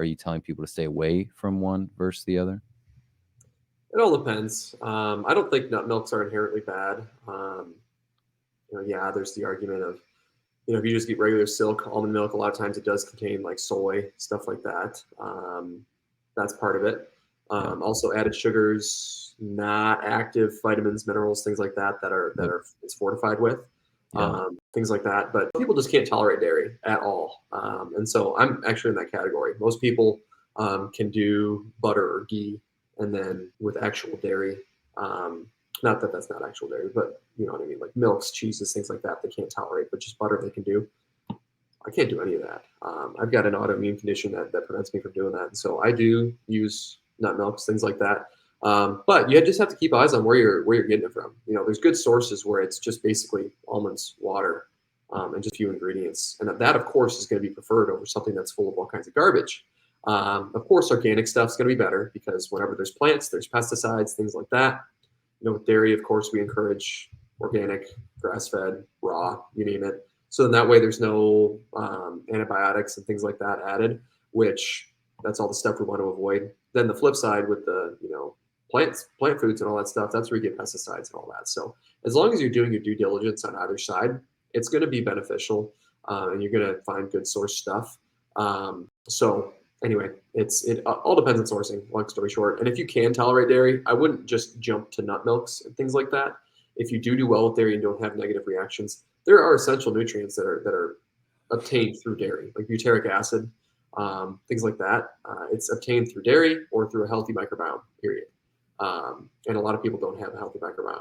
Are you telling people to stay away from one versus the other? It all depends. I don't think nut milks are inherently bad. Yeah, there's the argument of, if you just get regular silk almond milk, a lot of times it does contain like soy, stuff like that. That's part of it. Yeah. Also added sugars, not active vitamins, minerals, things like that Yep. it's fortified with, Yeah. things like that. But people just can't tolerate dairy at all, and so I'm actually in that category. Most people can do butter or ghee, and then with actual dairy. Um, Not that that's not actual dairy, but you know what I mean, like milks, cheeses, things like that, they can't tolerate, but just butter they can do. I can't do any of that. I've got an autoimmune condition that prevents me from doing that. And so I do use nut milks, things like that. But you just have to keep eyes on where you're getting it from. There's good sources where it's just basically almonds, water, and just a few ingredients. And that, of course, is going to be preferred over something that's full of all kinds of garbage. Of course, organic stuff is going to be better because whenever there's plants, there's pesticides, things like that. With dairy, of course, we encourage organic, grass-fed, raw, you name it. So then that way there's no antibiotics and things like that added, which that's all the stuff we want to avoid. Then the flip side with the, plant foods and all that stuff, that's where you get pesticides and all that. So as long as you're doing your due diligence on either side, it's going to be beneficial, and you're going to find good source stuff. So anyway, it all depends on sourcing. Long story short, and if you can tolerate dairy, I wouldn't just jump to nut milks and things like that. If you do well with dairy and don't have negative reactions, there are essential nutrients that are obtained through dairy, like butyric acid, things like that. It's obtained through dairy or through a healthy microbiome. Period. And a lot of people don't have a healthy microbiome.